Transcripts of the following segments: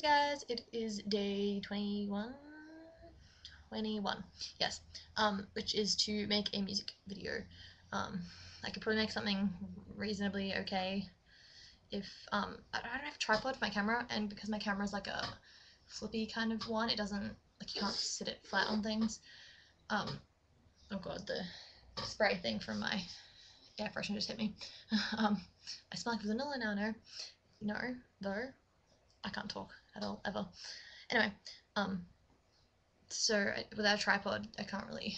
Hi guys, it is day 21, yes, which is to make a music video. I could probably make something reasonably okay if, I don't have a tripod for my camera, and because my camera is like a flippy kind of one, it doesn't, like you can't sit it flat on things. Oh god, the spray thing from my air freshener just hit me. I smell like vanilla now, though, I can't talk at all, ever. Anyway, so without a tripod, I can't really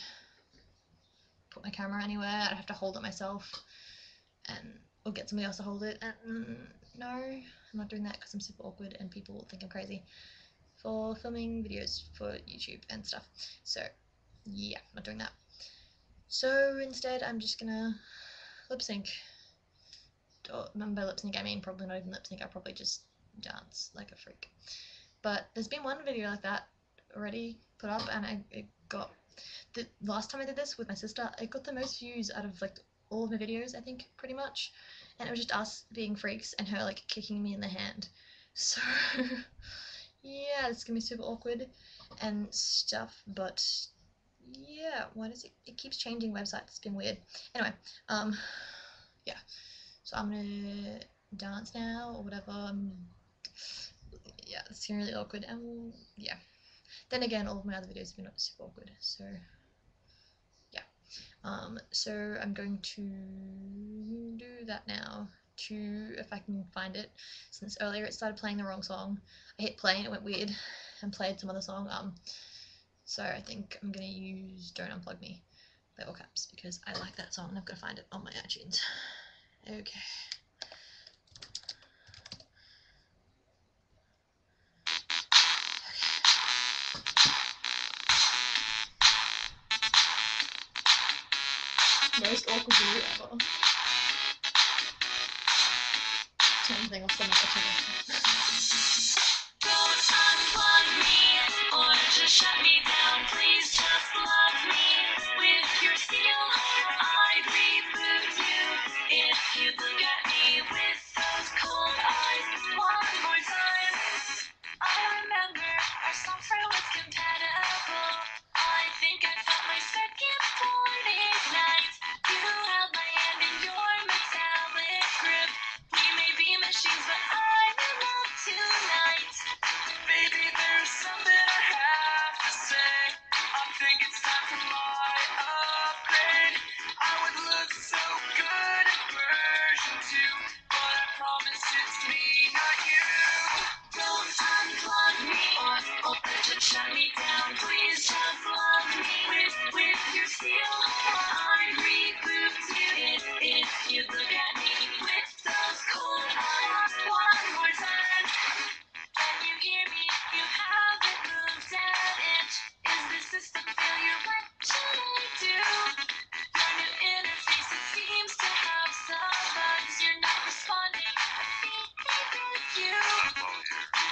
put my camera anywhere. I'd have to hold it myself, or get somebody else to hold it. And no, I'm not doing that because I'm super awkward and people think I'm crazy for filming videos for YouTube and stuff. So yeah, I'm not doing that. So instead, I'm just gonna lip sync. Remember, by lip sync, I mean probably not even lip sync. I probably just dance like a freak. But there's been one video like that already put up, and it got, the last time I did this with my sister, it got the most views out of like all of my videos, I think, pretty much. And it was just us being freaks and her like kicking me in the hand. So yeah, it's gonna be super awkward and stuff, but yeah, why does it keeps changing websites? It's been weird. Anyway, yeah. So I'm gonna dance now or whatever. Yeah, it's getting really awkward, and yeah. Then again, all of my other videos have been super awkward, so yeah. So I'm going to do that now, if I can find it, since earlier it started playing the wrong song. I hit play and it went weird and played some other song. So I think I'm gonna use Don't Unplug Me by all caps because I like that song and I've got to find it on my iTunes. Okay. Most awkward video ever. Turn the thing off so much. Don't unplug me or just shut me down. Please just love me with your steel heart. I'd reboot you if you look at me with those cold eyes one more time. I remember our software was compatible. I think I felt my second morning night. You held my hand in your metallic grip. We may be machines, but I'm in love tonight. Baby, there's something I have to say. I think it's time for my upgrade. I would look so good at version 2, but I promise it's me, not you. Don't unplug me or just shut me down. Please just love me with your steel heart. I reboot you if you look at me with those cold eyes one more time. Can you hear me? You haven't moved an inch. Is this system failure? What should I do? Your new interface, it seems to have some bugs. You're not responding. Thank you.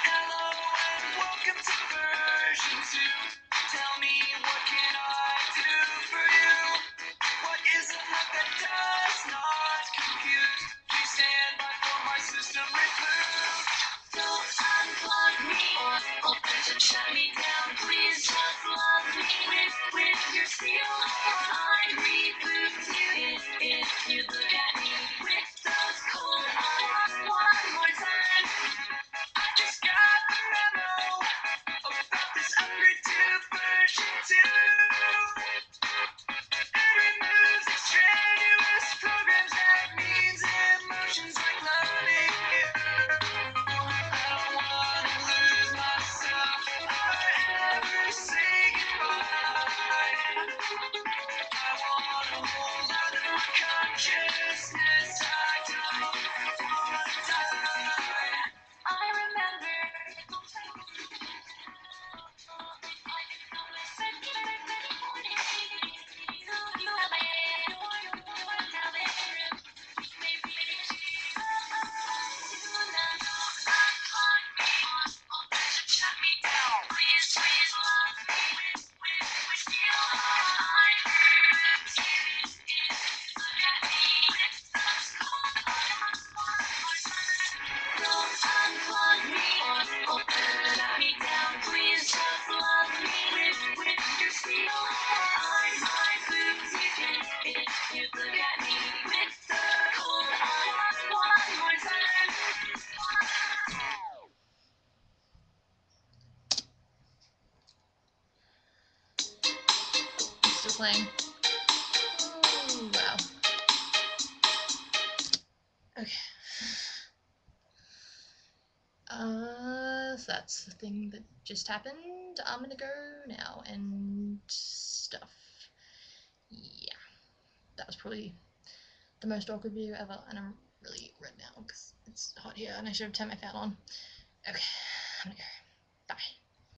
Hello and welcome to version 2. Tell me, what can I do for you? What is a hub that does not compute? Please stand by for my system reboot. Don't unplug me or just shut me down. Please just love me with your steel heart. I'd reboot you if you look at me with those cold eyes one more time. I just got the memo about this upgrade to version 2. It removes extraneous programs that means emotions like loving you. I don't wanna lose myself or whistling. Oh, wow. Okay. So that's the thing that just happened. I'm gonna go now and stuff. Yeah, that was probably the most awkward video ever, and I'm really red now because it's hot here and I should have turned my fan on. Okay, I'm gonna go.